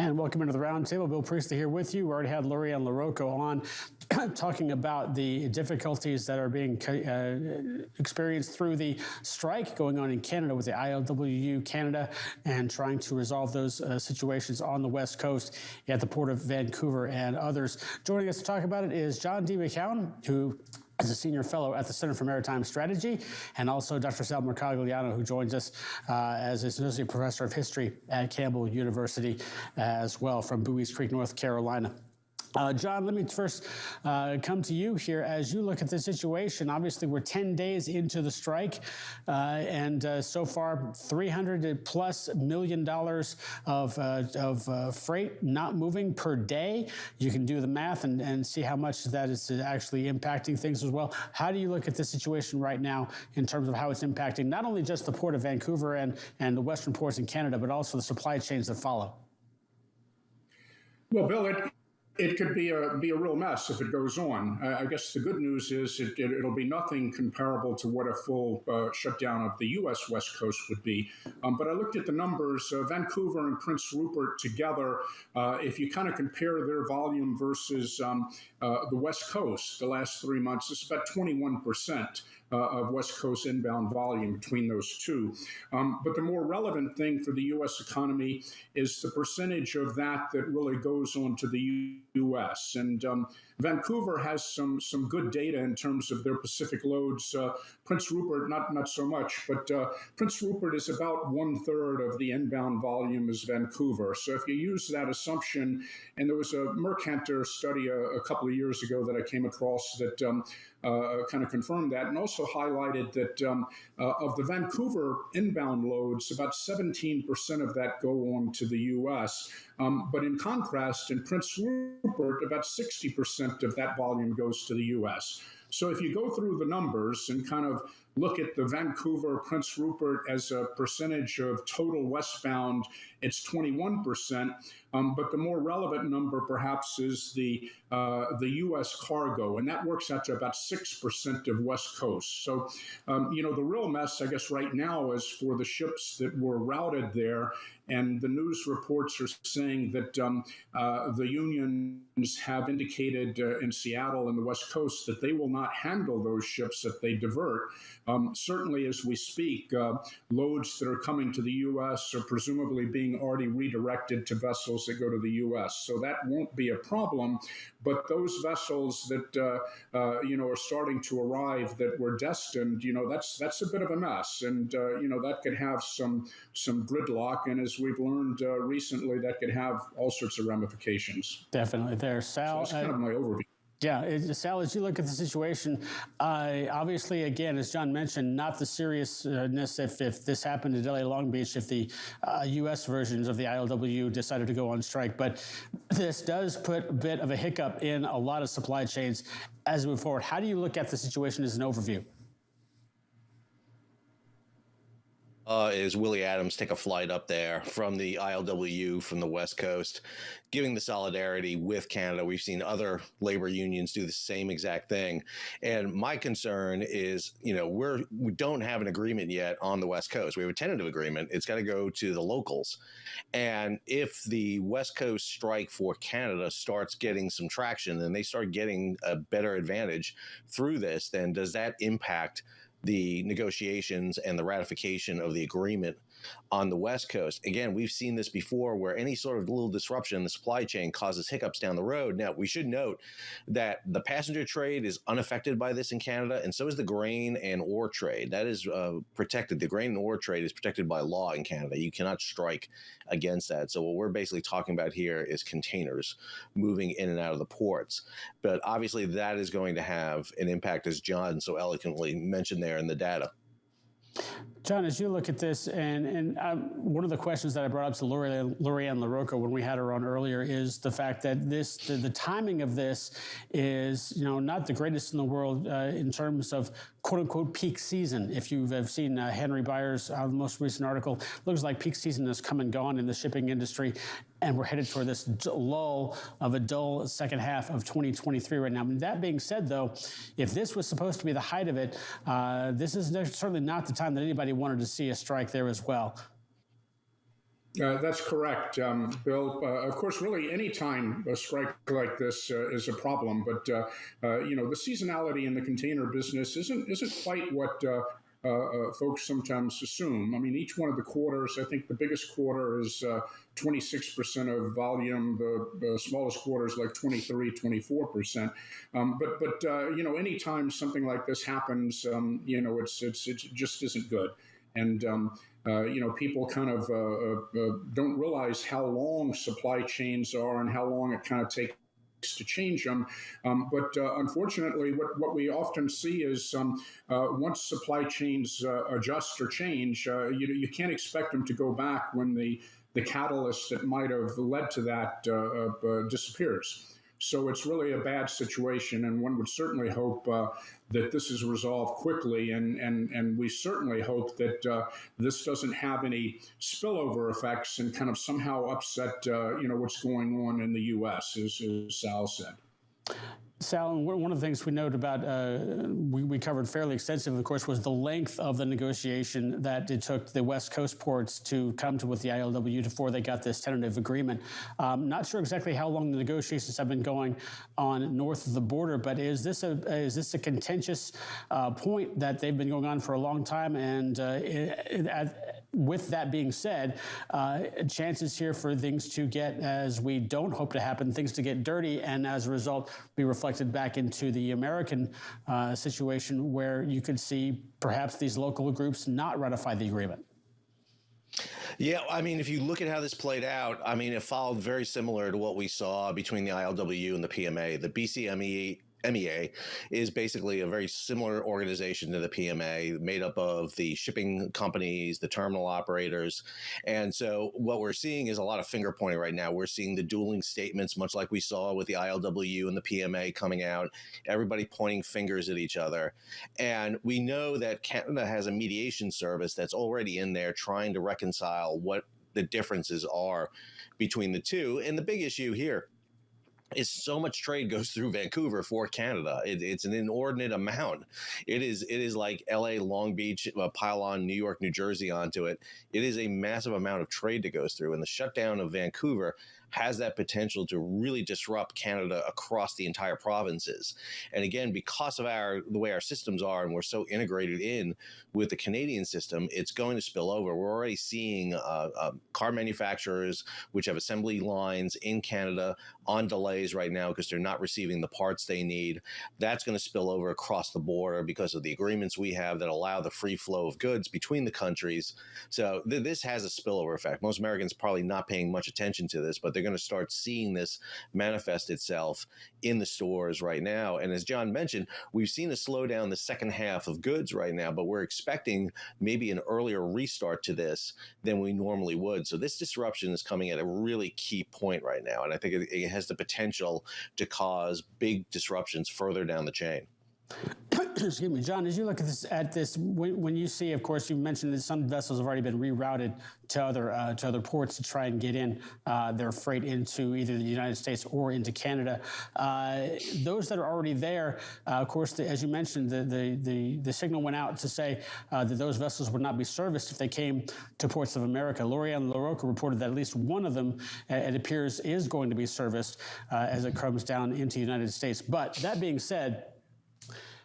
And welcome into the roundtable. Bill Priestley here with you. We already had Lorianne LaRocco on talking about the difficulties that are being experienced through the strike going on in Canada with the ILWU Canada and trying to resolve those situations on the West Coast at the Port of Vancouver and others. Joining us to talk about it is John D. McCown, who is a senior fellow at the Center for Maritime Strategy, and also Dr. Sal Mercogliano, who joins us as associate professor of history at Campbell University as well from Buies Creek, North Carolina. John, let me first come to you here as you look at the situation. Obviously, we're 10 days into the strike, and so far, $300+ million of freight not moving per day. You can do the math and see how much that is actually impacting things as well. How do you look at the situation right now in terms of how it's impacting not only just the Port of Vancouver and the western ports in Canada, but also the supply chains that follow? Well, Bill, it could be a real mess if it goes on. I guess the good news is it'll be nothing comparable to what a full shutdown of the U.S. West Coast would be. But I looked at the numbers. Vancouver and Prince Rupert together, if you kind of compare their volume versus the West Coast, the last 3 months, it's about 21%. Of West Coast inbound volume between those two. But the more relevant thing for the U.S. economy is the percentage of that really goes on to the U.S. And Vancouver has some good data in terms of their Pacific loads. Prince Rupert, not so much, but Prince Rupert is about 1/3 of the inbound volume is Vancouver. So if you use that assumption, and there was a Mercantor study a couple of years ago that I came across that kind of confirmed that, and also highlighted that of the Vancouver inbound loads, about 17% of that go on to the U.S. But in contrast, in Prince Rupert, about 60% of that volume goes to the U.S. So if you go through the numbers and kind of look at the Vancouver, Prince Rupert as a percentage of total westbound, it's 21%. But the more relevant number perhaps is the U.S. cargo, and that works out to about 6% of West Coast. So, the real mess, I guess, right now is for the ships that were routed there. And the news reports are saying that the unions have indicated in Seattle and the West Coast that they will not handle those ships if they divert. Certainly, as we speak, loads that are coming to the U.S. are presumably being already redirected to vessels that go to the U.S. So that won't be a problem. But those vessels that are starting to arrive that were destined, that's a bit of a mess, and that could have some gridlock, and as we've learned recently, that could have all sorts of ramifications. Definitely, there, Sal. So that's kind of my overview. Yeah, Sal, as you look at the situation, obviously, again, as John mentioned, not the seriousness if this happened at LA Long Beach, if the U.S. versions of the ILWU decided to go on strike. But this does put a bit of a hiccup in a lot of supply chains as we move forward. How do you look at the situation as an overview? Is Willie Adams take a flight up there from the ILWU from the West Coast, giving the solidarity with Canada. We've seen other labor unions do the same exact thing. And my concern is, we don't have an agreement yet on the West Coast. We have a tentative agreement. It's got to go to the locals. And if the West Coast strike for Canada starts getting some traction and they start getting a better advantage through this, then does that impact the negotiations and the ratification of the agreement on the West Coast? Again, we've seen this before where any sort of little disruption in the supply chain causes hiccups down the road. Now, we should note that the passenger trade is unaffected by this in Canada, and so is the grain and ore trade. That is protected. The grain and ore trade is protected by law in Canada. You cannot strike against that. So what we're basically talking about here is containers moving in and out of the ports. But obviously that is going to have an impact, as John so eloquently mentioned there in the data. John, as you look at this, and one of the questions that I brought up to Lorianne LaRocco when we had her on earlier is the fact that the timing of this is, not the greatest in the world in terms of quote unquote peak season. If you have seen Henry Byers' most recent article, looks like peak season has come and gone in the shipping industry, and we're headed for this lull of a dull second half of 2023 right now. That being said, though, if this was supposed to be the height of it, this is certainly not the time that anybody wanted to see a strike there as well. That's correct, Bill. Of course, really, any time a strike like this is a problem, but the seasonality in the container business isn't quite what folks sometimes assume. I mean, each one of the quarters, I think the biggest quarter is 26% of volume. The smallest quarter is like 23, 24%. But anytime something like this happens, it just isn't good. And people kind of don't realize how long supply chains are and how long it kind of takes to change them. But unfortunately, what we often see is once supply chains adjust or change, you can't expect them to go back when the catalyst that might have led to that disappears. So it's really a bad situation, and one would certainly hope that this is resolved quickly, and we certainly hope that this doesn't have any spillover effects and kind of somehow upset what's going on in the U.S., as Sal said. Sal, one of the things we note about, we covered fairly extensively, of course, was the length of the negotiation that it took the West Coast ports to come to with the ILWU before they got this tentative agreement. Not sure exactly how long the negotiations have been going on north of the border, but is this a contentious point that they've been going on for a long time? And with that being said, chances here for things to get, as we don't hope to happen, things to get dirty, and as a result, be reflected back into the American situation where you could see perhaps these local groups not ratify the agreement. Yeah, I mean, if you look at how this played out, I mean, it followed very similar to what we saw between the ILWU and the PMA. The BCMEA is basically a very similar organization to the PMA, made up of the shipping companies, the terminal operators. And so what we're seeing is a lot of finger pointing right now. We're seeing the dueling statements, much like we saw with the ILWU and the PMA coming out, everybody pointing fingers at each other. And we know that Canada has a mediation service that's already in there trying to reconcile what the differences are between the two. And the big issue here is so much trade goes through Vancouver for Canada. It's an inordinate amount. It is like LA, Long Beach, pile on New York, New Jersey onto it. It is a massive amount of trade that goes through. And the shutdown of Vancouver has that potential to really disrupt Canada across the entire provinces. And again, because of the way our systems are, and we're so integrated in with the Canadian system, it's going to spill over. We're already seeing car manufacturers which have assembly lines in Canada on delays right now because they're not receiving the parts they need. That's going to spill over across the border because of the agreements we have that allow the free flow of goods between the countries. So this has a spillover effect. Most Americans probably not paying much attention to this, but they're going to start seeing this manifest itself in the stores right now. And as John mentioned, we've seen a slowdown the second half of goods right now, but we're expecting maybe an earlier restart to this than we normally would. So this disruption is coming at a really key point right now. And I think it has the potential to cause big disruptions further down the chain. Excuse me, John, as you look at this, when you see, of course, you mentioned that some vessels have already been rerouted to other ports to try and get in their freight into either the United States or into Canada. Those that are already there, of course, as you mentioned, the signal went out to say that those vessels would not be serviced if they came to ports of America. Lorianne LaRocca reported that at least one of them, it appears, is going to be serviced as it comes down into the United States. But that being said,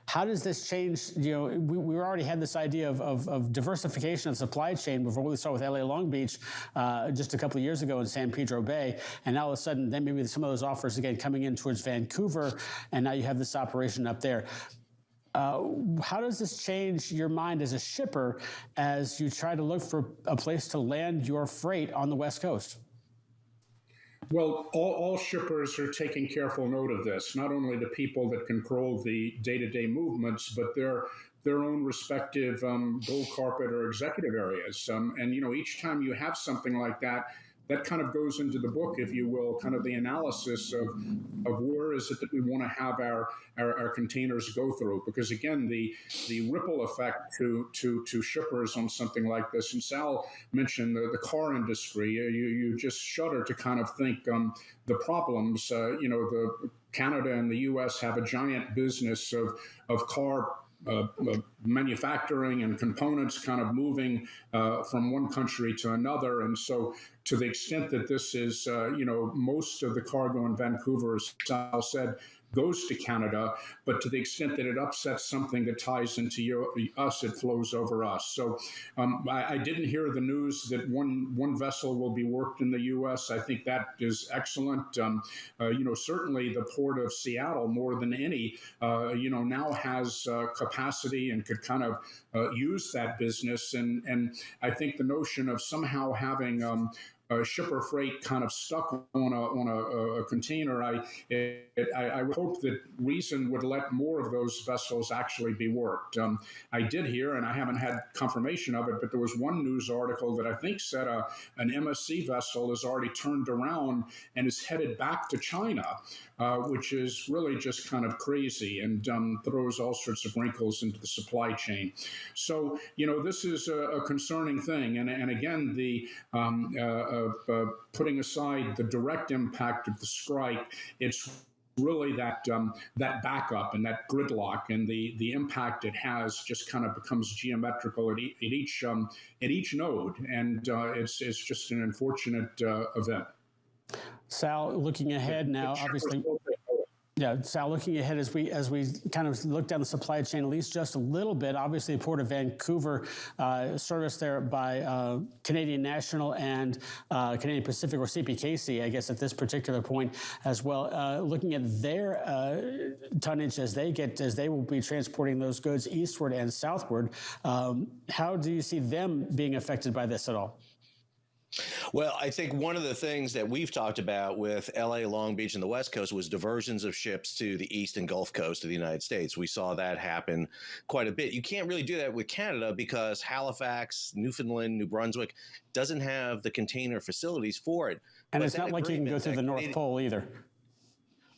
how does this change? We already had this idea of diversification of supply chain before we saw with LA Long Beach just a couple of years ago in San Pedro Bay. And now all of a sudden, then maybe some of those offers again coming in towards Vancouver. And now you have this operation up there. How does this change your mind as a shipper as you try to look for a place to land your freight on the West Coast? Well, all shippers are taking careful note of this, not only the people that control the day-to-day movements, but their own respective gold carpet or executive areas. And each time you have something like that, that kind of goes into the book, if you will, kind of the analysis of where is it that we want to have our containers go through. Because again, the ripple effect to shippers on something like this, and Sal mentioned the car industry, you just shudder to kind of think the problems. The Canada and the U.S. have a giant business of car manufacturing and components kind of moving from one country to another. And so to the extent that this is, most of the cargo in Vancouver, as Sal said, goes to Canada, but to the extent that it upsets something that ties into us, it flows over us. So I didn't hear the news that one vessel will be worked in the U.S. I think that is excellent. Certainly the port of Seattle, more than any, now has capacity and could kind of use that business. And I think the notion of somehow having shipper freight kind of stuck on a container, I would hope that reason would let more of those vessels actually be worked. I did hear, and I haven't had confirmation of it, but there was one news article that I think said an MSC vessel is already turned around and is headed back to China, which is really just kind of crazy and throws all sorts of wrinkles into the supply chain. So, this is a concerning thing. And again, the putting aside the direct impact of the strike, it's really that backup and that gridlock and the impact it has just kind of becomes geometrical at each node, and it's just an unfortunate event. Sal, looking ahead now, obviously. Yeah, Sal, looking ahead as we kind of look down the supply chain, at least just a little bit, obviously the Port of Vancouver, serviced there by Canadian National and Canadian Pacific, or CPKC, I guess at this particular point as well, looking at their tonnage as they will be transporting those goods eastward and southward. How do you see them being affected by this at all? Well, I think one of the things that we've talked about with LA, Long Beach, and the West Coast was diversions of ships to the East and Gulf Coast of the United States. We saw that happen quite a bit. You can't really do that with Canada because Halifax, Newfoundland, New Brunswick doesn't have the container facilities for it. And it's not like you can go through the North Pole either.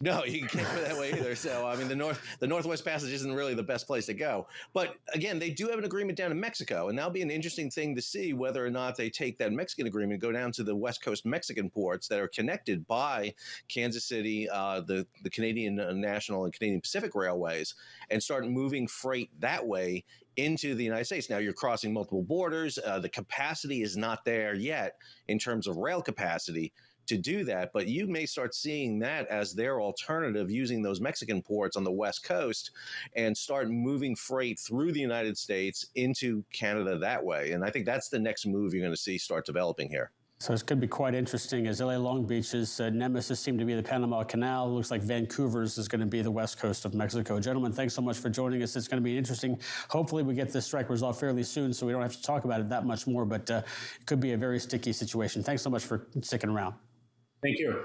No, you can't go that way either. So, I mean, the Northwest Passage isn't really the best place to go. But again, they do have an agreement down in Mexico, and that'll be an interesting thing to see whether or not they take that Mexican agreement, go down to the West Coast Mexican ports that are connected by Kansas City, the Canadian National and Canadian Pacific Railways, and start moving freight that way into the United States. Now you're crossing multiple borders. The capacity is not there yet in terms of rail capacity to do that, but you may start seeing that as their alternative, using those Mexican ports on the West Coast and start moving freight through the United States into Canada that way. And I think that's the next move you're going to see start developing here. So it's going to be quite interesting, as LA Long Beach's nemesis seemed to be the Panama Canal. It looks like Vancouver's is going to be the west coast of Mexico. Gentlemen, thanks so much for joining us. It's going to be interesting. Hopefully we get this strike resolved fairly soon so we don't have to talk about it that much more, but it could be a very sticky situation. Thanks so much for sticking around. Thank you.